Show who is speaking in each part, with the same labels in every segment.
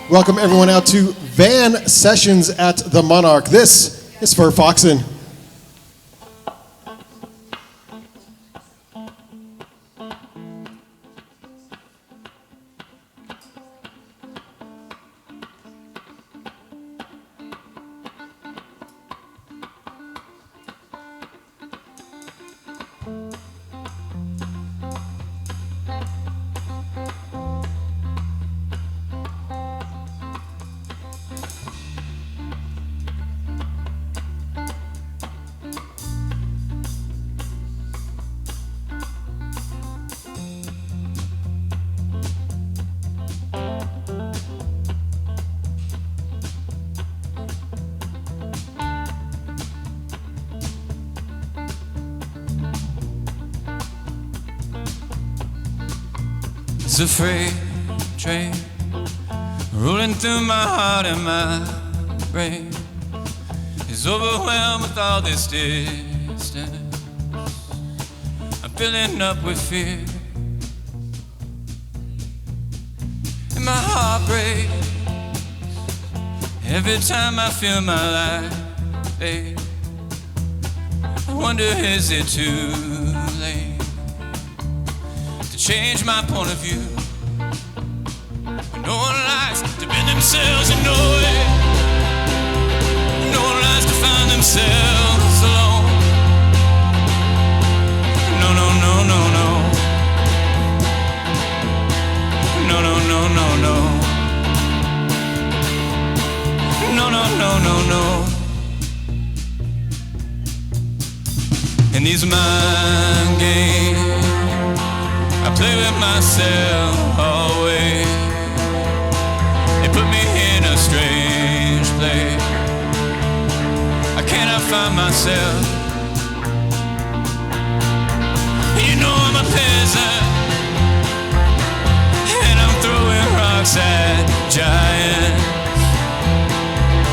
Speaker 1: Welcome everyone out to Van Sessions at the Monarch. This is for Foxen.
Speaker 2: It's a freight train rolling through my heart and my brain is overwhelmed with all this distance. I'm filling up with fear, and my heart breaks every time I feel my life fade. I wonder, is it too late to change my point of view? No one likes to bend themselves in no way. No one likes to find themselves alone. No, no, no, no, no. No, no, no, no, no. No, no, no, no, no. In these mind games I play with myself always. It put me in a strange place. I cannot find myself. You know I'm a peasant, and I'm throwing rocks at giants.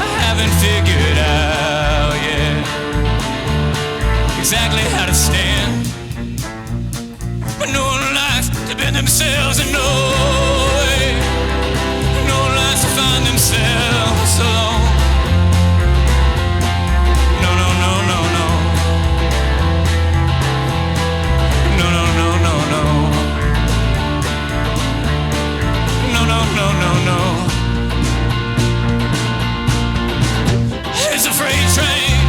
Speaker 2: I haven't figured out yet exactly how to stand. But no one likes to bend themselves in no way. No one likes to find themselves alone. No, no, no, no, no. No, no, no, no, no. No, no, no, no, no. It's a freight train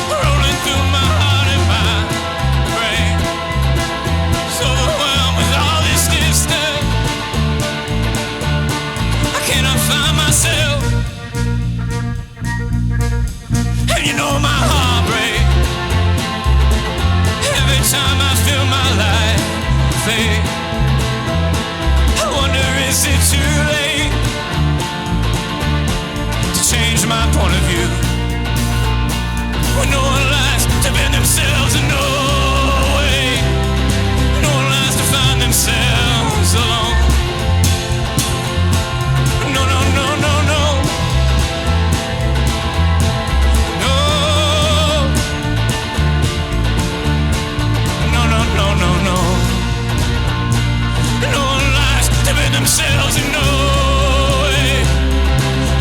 Speaker 2: rolling through my heart and my brain. So overwhelmed with all this distance, I cannot find myself. And you know my heart breaks every time I feel my life fade. I wonder, is it too late to change my point of view? When no one likes to bend themselves in no way. No one likes to find themselves alone. No, no, no, no, no. No. No, no, no, no, no. No one likes to bend themselves in no way.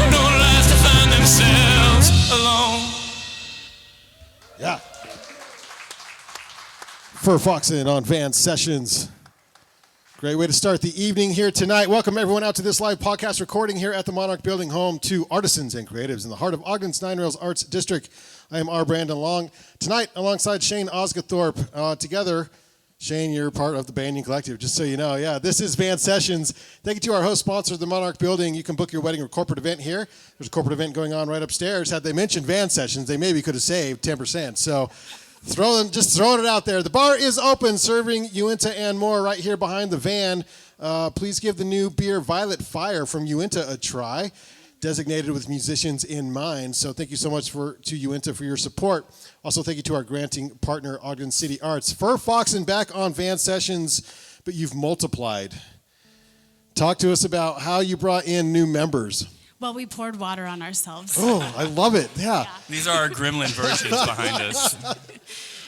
Speaker 2: No one likes to find themselves alone.
Speaker 1: Yeah. For Foxen on Van Sessions. Great way to start the evening here tonight. Welcome everyone out to this live podcast recording here at the Monarch Building, home to artisans and creatives in the heart of Ogden's Nine Rails Arts District. I am R. Brandon Long. Tonight, alongside Shane Osgathorpe. Together, Shane, you're part of the Banyan Collective, just so you know. Yeah, this is Van Sessions. Thank you to our host sponsor, the Monarch Building. You can book your wedding or corporate event here. There's a corporate event going on right upstairs. Had they mentioned Van Sessions, they maybe could have saved 10%. So just throwing it out there. The bar is open, serving Uinta and more right here behind the van. Please give the new beer Violet Fire from Uinta a try, designated with musicians in mind. So thank you so much to Uinta for your support. Also, thank you to our granting partner, Ogden City Arts. For Foxen back on Van Sessions, but you've multiplied. Talk to us about how you brought in new members.
Speaker 3: Well, we poured water on ourselves.
Speaker 1: Oh, I love it. Yeah.
Speaker 2: These are our gremlin versions behind us.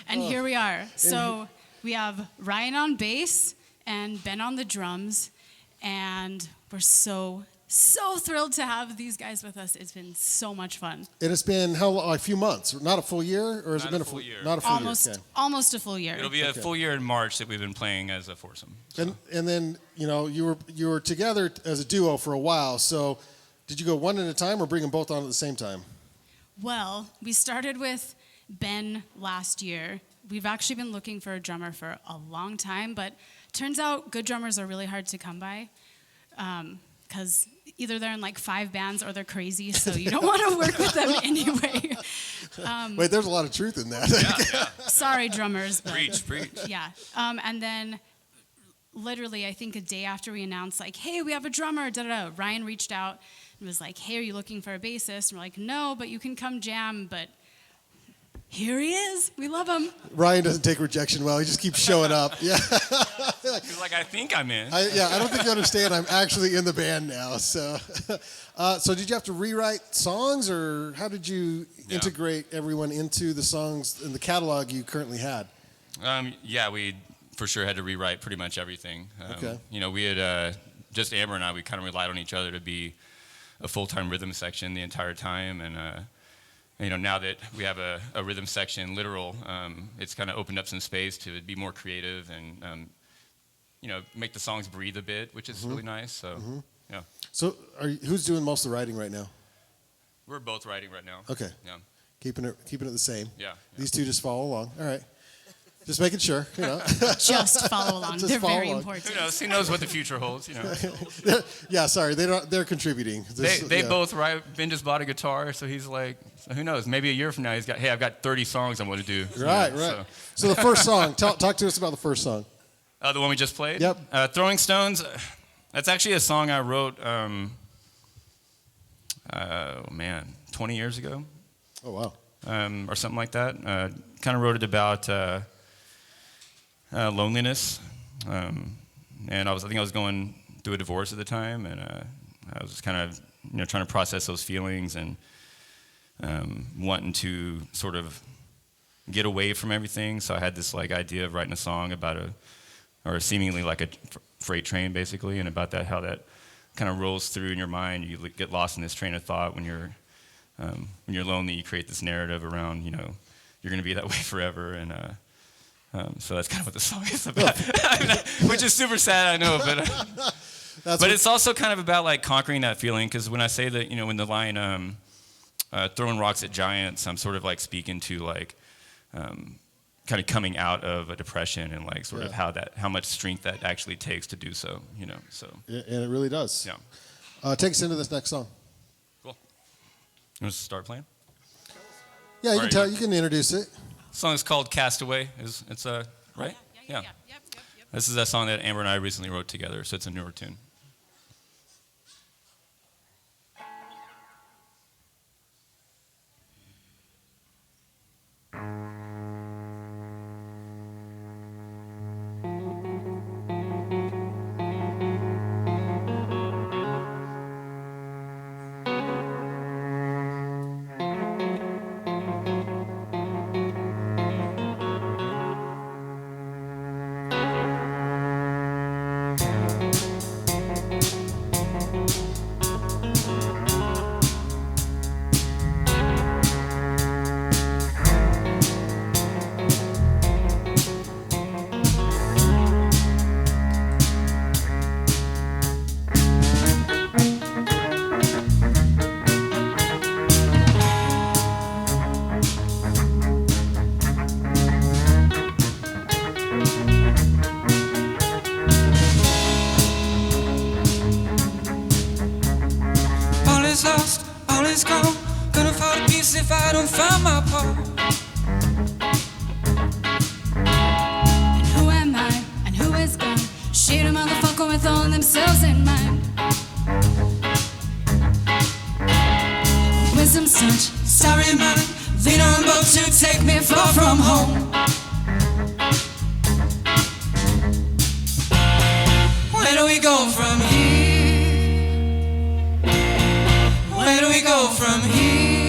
Speaker 3: And here we are. So we have Ryan on bass and Ben on the drums. and we're so thrilled to have these guys with us. It's been so much fun.
Speaker 1: And it's been how long? A few months? Not a full year, or has it been a full
Speaker 2: year?
Speaker 1: Not a full year. Okay.
Speaker 3: Almost a full year.
Speaker 2: It'll be a full year in March that we've been playing as a foursome. So.
Speaker 1: And then you were together as a duo for a while. So did you go one at a time or bring them both on at the same time?
Speaker 3: Well, we started with Ben last year. We've actually been looking for a drummer for a long time, but turns out good drummers are really hard to come by because either they're in like 5 bands or they're crazy, so you don't want to work with them anyway.
Speaker 1: Wait, there's a lot of truth in that.
Speaker 2: Yeah.
Speaker 3: Sorry, drummers. But
Speaker 2: Preach.
Speaker 3: Yeah. And then literally, I think a day after we announced, like, hey, we have a drummer, Ryan reached out and was like, hey, are you looking for a bassist? And we're like, no, but you can come jam. But here he is. We love him.
Speaker 1: Ryan doesn't take rejection well. He just keeps showing up. Yeah.
Speaker 2: He's like, I think I'm in.
Speaker 1: I don't think you understand. I'm actually in the band now. So, so did you have to rewrite songs, or how did you integrate everyone into the songs in the catalog you currently had?
Speaker 2: We for sure had to rewrite pretty much everything.
Speaker 1: Okay.
Speaker 2: We had just Amber and I. We kind of relied on each other to be a full-time rhythm section the entire time, and now that we have a rhythm section, literal, it's kind of opened up some space to be more creative and make the songs breathe a bit, which is really nice. So, yeah.
Speaker 1: So, who's doing most of the writing right now?
Speaker 2: We're both writing right now.
Speaker 1: Okay.
Speaker 2: Yeah.
Speaker 1: Keeping it the same.
Speaker 2: Yeah.
Speaker 1: These two just follow along. All right. Just making sure.
Speaker 3: Just follow along.
Speaker 1: Just
Speaker 3: They're
Speaker 1: follow
Speaker 3: very
Speaker 1: along.
Speaker 3: important.
Speaker 2: Who knows? Who knows what the future holds?
Speaker 1: Yeah. Sorry. They're contributing.
Speaker 2: They both write. Ben just bought a guitar, so he's like, so who knows? Maybe a year from now, I've got 30 songs I want to do.
Speaker 1: Right. So the first song. Talk to us about the first song.
Speaker 2: The one we just played?
Speaker 1: Yep.
Speaker 2: Throwing Stones, that's actually a song I wrote, 20 years ago.
Speaker 1: Oh, wow.
Speaker 2: Or something like that. Kind of wrote it about loneliness. And I think I was going through a divorce at the time, and I was just kind of trying to process those feelings and wanting to sort of get away from everything. So I had this idea of writing a song about or seemingly like a freight train, basically, and about that, how that kind of rolls through in your mind. You get lost in this train of thought when you're lonely. You create this narrative around, you're going to be that way forever, and so that's kind of what the song is about, which is super sad, I know, but it's also kind of about conquering that feeling, because when I say that, in the line, throwing rocks at giants, I'm sort of speaking to kind of coming out of a depression and sort of how much strength that actually takes to do so, so.
Speaker 1: Yeah, and it really does.
Speaker 2: Yeah.
Speaker 1: Take us into this next song.
Speaker 2: Cool. You want to start playing?
Speaker 1: Yeah, you can introduce it.
Speaker 2: The song is called Castaway. It's right?
Speaker 3: Yeah. Yep.
Speaker 2: This is a song that Amber and I recently wrote together, so it's a newer tune.
Speaker 4: If I don't find my part.
Speaker 3: And who am I? And who is gone? Shit, a motherfucker with all themselves in mind. Wisdom's touch, sorry man, lean on boat to take me far from home. Where do we go from here? Where do we go from here?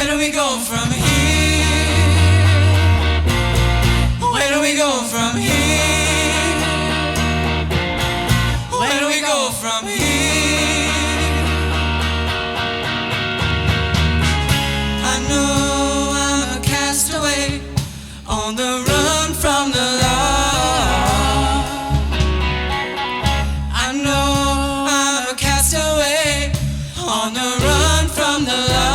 Speaker 4: Where do we go from here? Where do we go from here? Where do we go from here? I know I'm a castaway on the run from the law. I know I'm a castaway on the run from the law.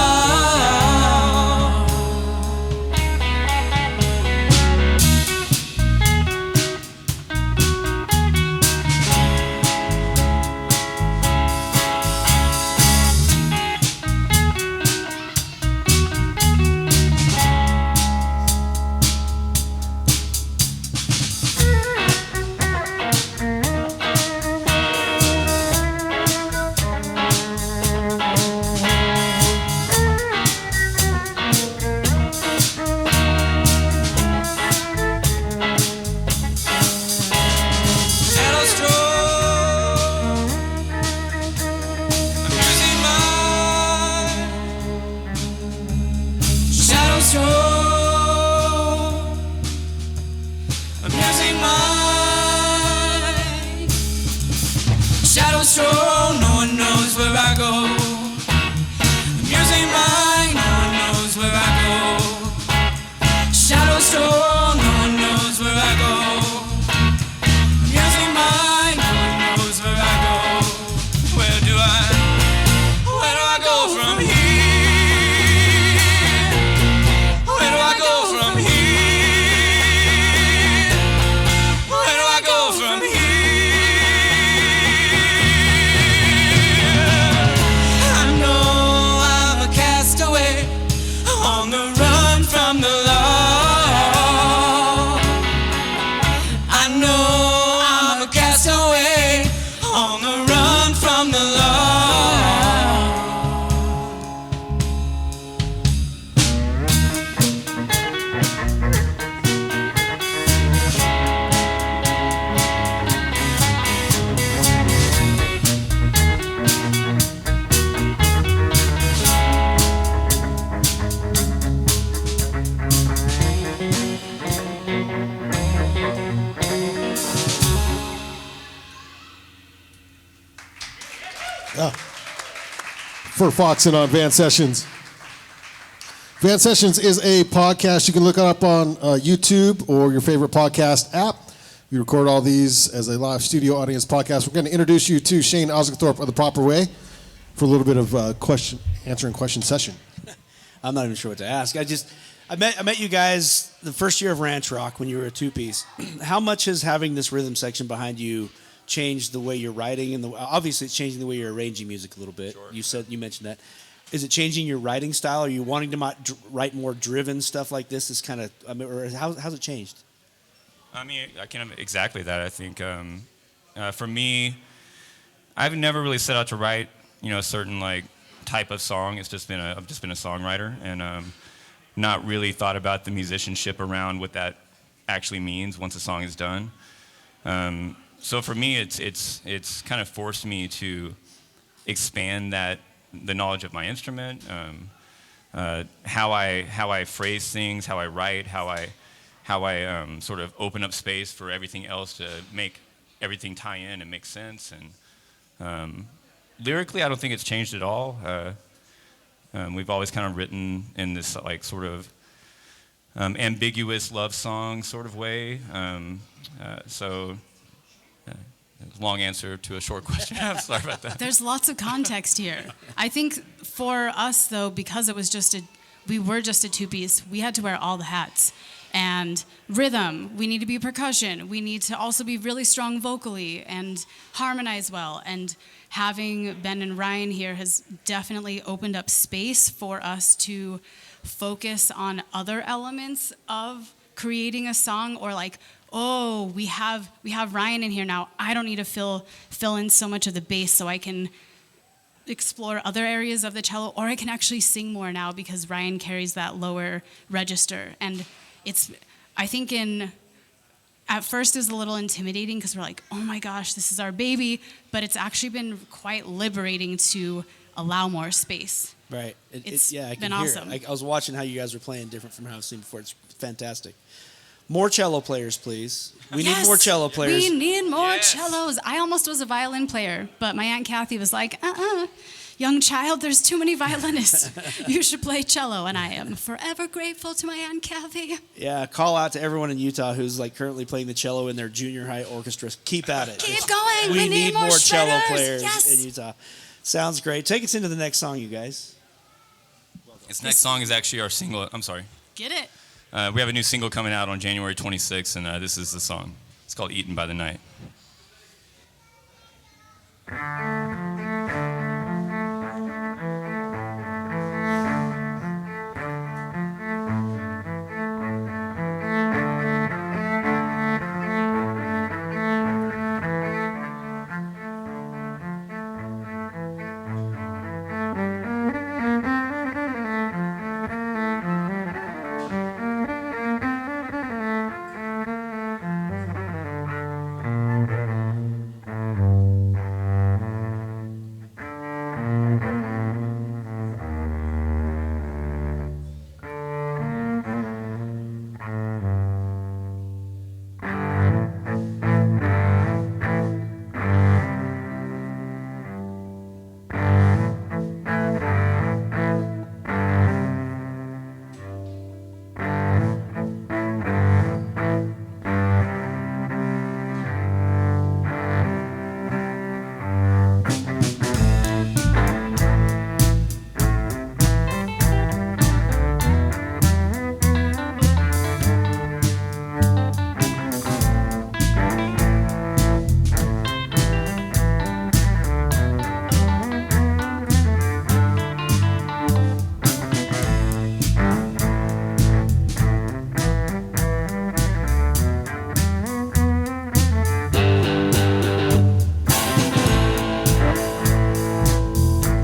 Speaker 1: For Foxen on Van Sessions. Van Sessions is a podcast you can look up on YouTube or your favorite podcast app. We record all these as a live studio audience podcast. We're going to introduce you to Shane Osgothorpe of The Proper Way for a little bit of answering question session.
Speaker 5: I'm not even sure what to ask. I met you guys the first year of Ranch Rock when you were a two-piece. How much has having this rhythm section behind you changed the way you're writing? And obviously it's changing the way you're arranging music a little bit. Sure. You mentioned that. Is it changing your writing style? Are you wanting to write more driven stuff like this? Is kind of, or how's it changed?
Speaker 2: I mean, I can exactly that. I think for me, I've never really set out to write, a certain like type of song. I've just been a songwriter, and not really thought about the musicianship around what that actually means once a song is done. So for me, it's kind of forced me to expand the knowledge of my instrument, how I phrase things, how I write, how I sort of open up space for everything else to make everything tie in and make sense. And lyrically, I don't think it's changed at all. We've always kind of written in this like sort of ambiguous love song sort of way. Long answer to a short question. I'm sorry about that.
Speaker 3: There's lots of context here. I think for us, though, because we were just a two-piece, we had to wear all the hats. And rhythm, we need to be percussion. We need to also be really strong vocally and harmonize well. And having Ben and Ryan here has definitely opened up space for us to focus on other elements of creating a song, or like, oh, we have Ryan in here now. I don't need to fill in so much of the bass, so I can explore other areas of the cello, or I can actually sing more now because Ryan carries that lower register. And I think at first it was a little intimidating because we're like, oh my gosh, this is our baby, but it's actually been quite liberating to allow more space.
Speaker 5: Right.
Speaker 3: It's
Speaker 5: I
Speaker 3: been
Speaker 5: can hear
Speaker 3: awesome.
Speaker 5: it. I was watching how you guys were playing different from how I've seen before. It's fantastic. More cello players, please. We need more cello players.
Speaker 3: We need more
Speaker 2: Yes.
Speaker 3: cellos. I almost was a violin player, but my Aunt Kathy was like, young child, there's too many violinists. You should play cello. And I am forever grateful to my Aunt Kathy.
Speaker 5: Yeah, call out to everyone in Utah who's like currently playing the cello in their junior high orchestra. Keep at it.
Speaker 3: Keep going.
Speaker 5: We need more cello
Speaker 3: shredders.
Speaker 5: players
Speaker 3: Yes.
Speaker 5: in Utah. Sounds great. Take us into the next song, you guys.
Speaker 2: This next song is actually our single. I'm sorry.
Speaker 3: Get it.
Speaker 2: We have a new single coming out on January 26th, and this is the song. It's called Eaten by the Night.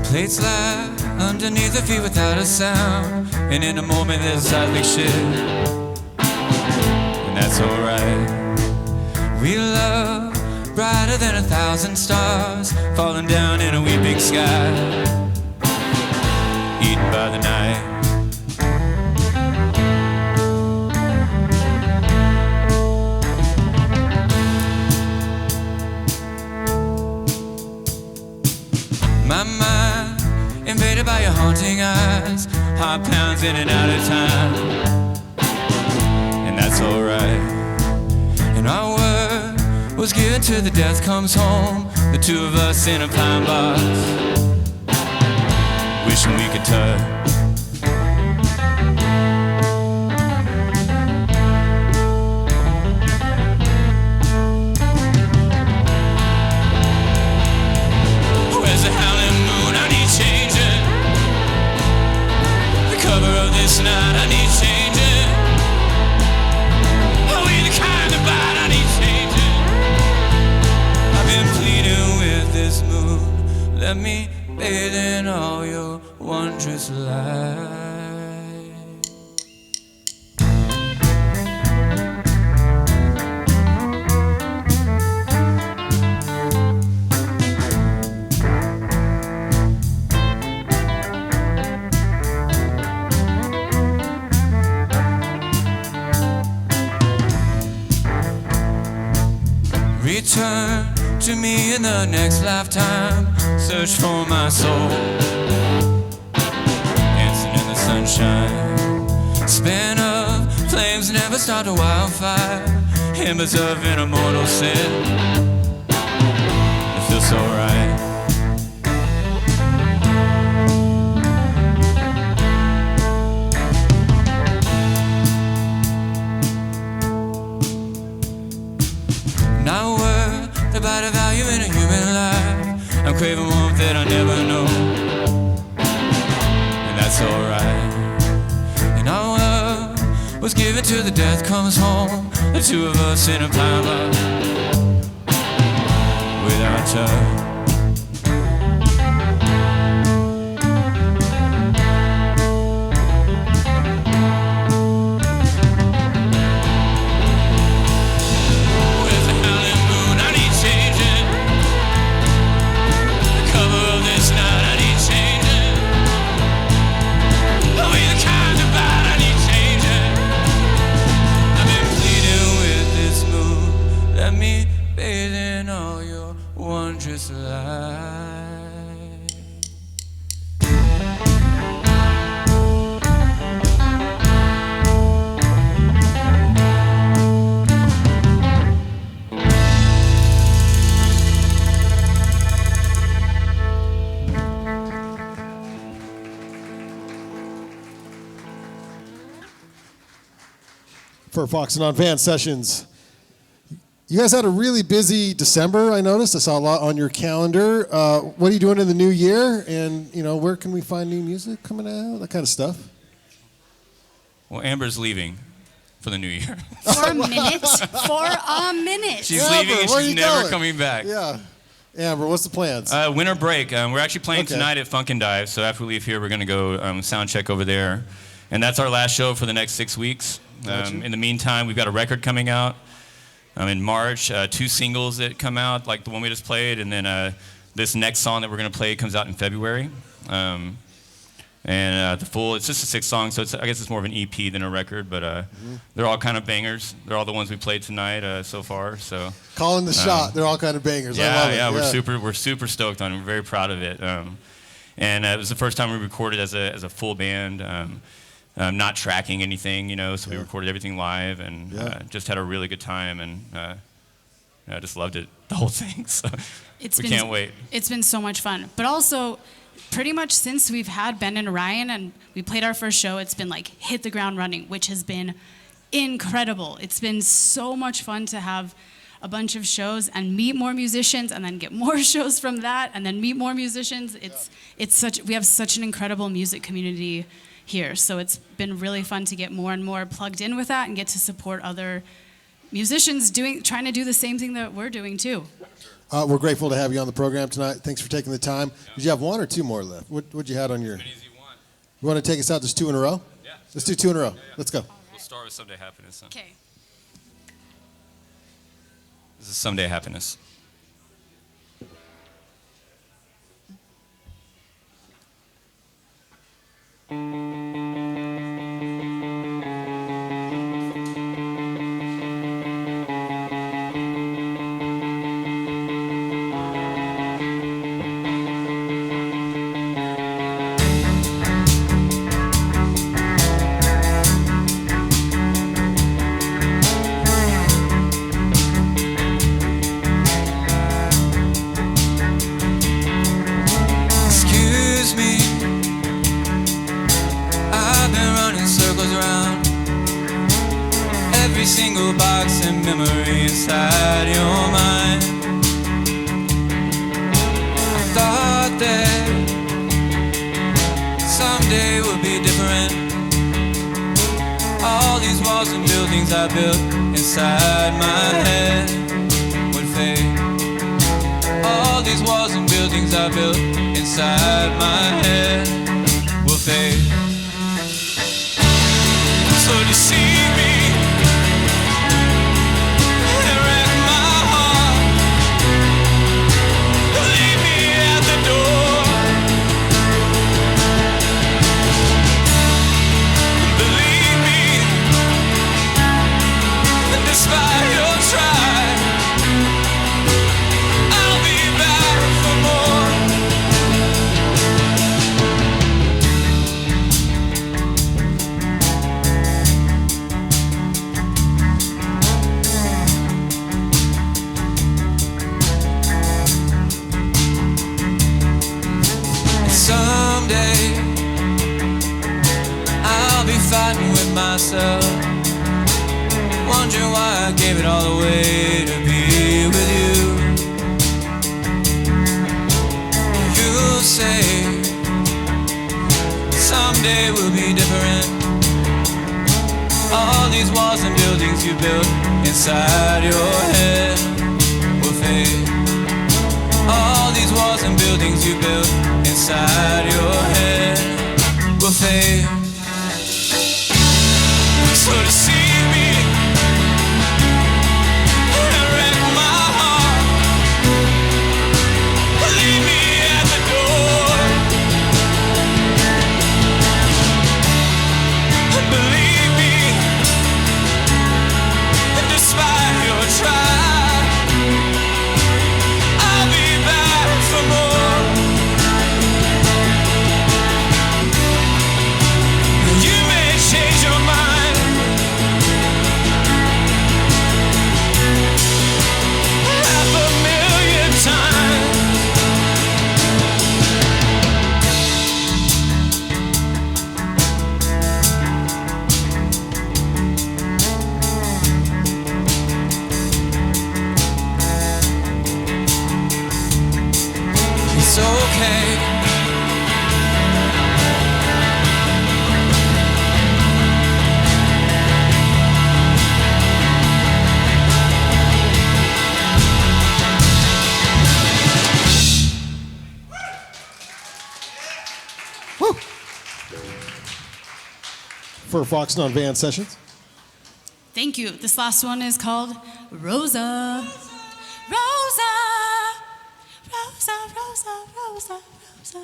Speaker 2: Plates lie underneath the feet without a sound, and in a moment there's a seismic shift, and that's alright. We love brighter than 1,000 stars falling down in a weeping sky, eaten by the night. My mind invaded by your haunting eyes, heart pounds in and out of time, and that's alright. And our word was given to the death comes home, the two of us in a pine box, wishing we could touch. Where's the howling moon? I need changing. The cover of this night, I need changing. Are we the kind that bite? I need changing. I've been pleading with this moon. Let me bathe in all your wondrous light. Return to me in the next lifetime. Search for my soul, dancing in the sunshine. Span of flames never start a wildfire. Embers of an immortal sin. It feels so right. Now we're about a value in a human life. I'm craving warmth that I never know, and that's alright. And our love was given to the death comes home, the two of us in a pine box without touch. light.
Speaker 1: For Foxen on Van Sessions. You guys had a really busy December, I noticed. I saw a lot on your calendar. What are you doing in the new year? And, where can we find new music coming out? That kind of stuff.
Speaker 2: Well, Amber's leaving for the new year.
Speaker 3: For a minute. For a minute.
Speaker 2: She's
Speaker 1: Amber,
Speaker 2: leaving and
Speaker 1: where are
Speaker 2: she's
Speaker 1: you
Speaker 2: never
Speaker 1: going?
Speaker 2: coming back.
Speaker 1: Yeah. Amber, what's the plans?
Speaker 2: Winter break. We're actually playing
Speaker 1: Okay.
Speaker 2: tonight at Funk and Dive. So after we leave here, we're going to go sound check over there. And that's our last show for the next 6 weeks. In the meantime, we've got a record coming out in March, 2 singles that come out, like the one we just played, and then this next song that we're going to play comes out in February. The full, it's just a 6 song, so I guess it's more of an EP than a record, but they're all kind of bangers. They're all the ones we played tonight so far. So
Speaker 1: Calling the shot. They're all kind of bangers. I love it.
Speaker 2: Yeah, we're super stoked on it. We're very proud of it. It was the first time we recorded as a full band. Not tracking anything, so we recorded everything live and just had a really good time, and I just loved it, the whole thing. So we can't wait.
Speaker 3: It's been so much fun. But also, pretty much since we've had Ben and Ryan and we played our first show, it's been like hit the ground running, which has been incredible. It's been so much fun to have a bunch of shows and meet more musicians and then get more shows from that and then meet more musicians. We have such an incredible music community here. So it's been really fun to get more and more plugged in with that and get to support other musicians trying to do the same thing that we're doing too.
Speaker 1: We're grateful to have you on the program tonight. Thanks for taking the time. Did you have 1 or 2 more left? What'd you have on your...
Speaker 2: As many as you want.
Speaker 1: You want to take us out just 2 in a row?
Speaker 2: Yeah.
Speaker 1: Let's do 2 in a row. Let's go.
Speaker 2: We'll start with Someday Happiness. Huh?
Speaker 3: Okay.
Speaker 2: This is Someday Happiness. Excuse me, I've been running circles around every single box and memory inside your mind. I thought that someday would be different. All these walls and buildings I built inside my head would fade. All these walls and buildings I built inside my head will fade. So deceive me and wreck my heart. Leave me at the door. Believe me, and despite your try, I'll be back for more. Someday I'll be fighting with myself, wondering why I gave it all away to be with you. You'll say someday we'll be different. All these walls and buildings you built inside your head will fade. All these walls and buildings you built inside your head will fade. So deceive me and wreck my heart. Leave me at the door. Believe me, and despite your try, I'll be back
Speaker 1: for Foxen on Van Sessions.
Speaker 3: Thank you. This last one is called Rosa. Rosa. Rosa, Rosa, Rosa, Rosa.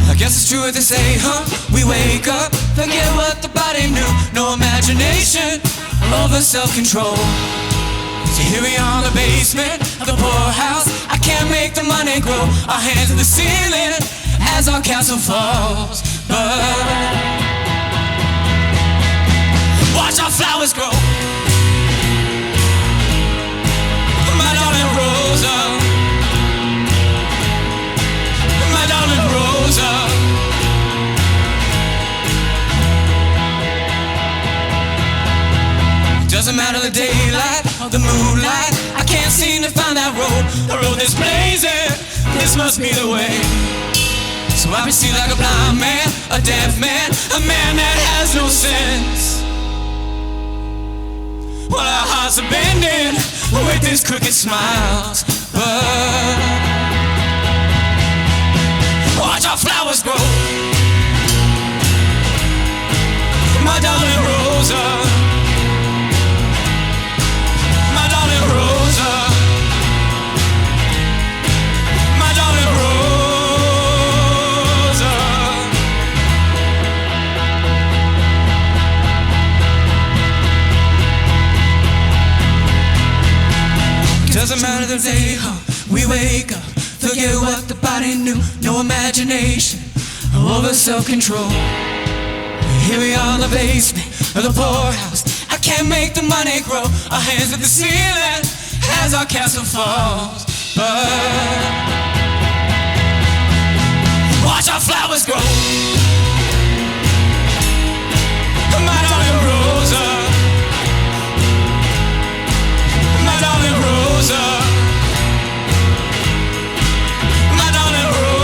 Speaker 2: I guess it's true what they say, huh? We wake up, forget what the body knew. No imagination, over self-control. So here we are in the basement of the poorhouse. I can't make the money grow. Our hands to the ceiling as our castle falls. But watch our flowers grow. My darling Rosa. My darling Rosa. Doesn't matter the daylight or the moonlight, I can't seem to find that road. The road that's blazing, this must be the way. So I proceed like a blind man, a deaf man, a man that has no sense. Well, our hearts are bending with these crooked smiles, but watch our flowers grow. My darling Rosa. Rosa, my darling Rosa. Doesn't matter the day, huh? We wake up, forget what the body knew. No imagination, over self-control. Here we are in the basement of the poorhouse. I can't make the money grow. Our hands at the ceiling as our castle falls. But watch our flowers grow. My darling Rosa. My darling Rosa. My darling Rosa.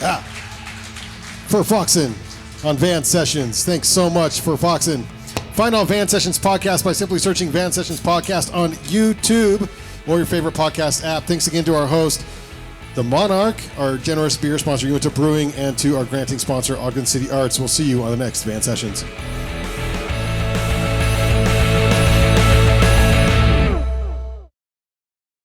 Speaker 1: Yeah. For Foxen on Van Sessions. Thanks so much for Foxen. Find all Van Sessions podcast by simply searching Van Sessions podcast on YouTube or your favorite podcast app. Thanks again to our host, the Monarch, our generous beer sponsor, Uinta Brewing, and to our granting sponsor, Ogden City Arts. We'll see you on the next Van Sessions.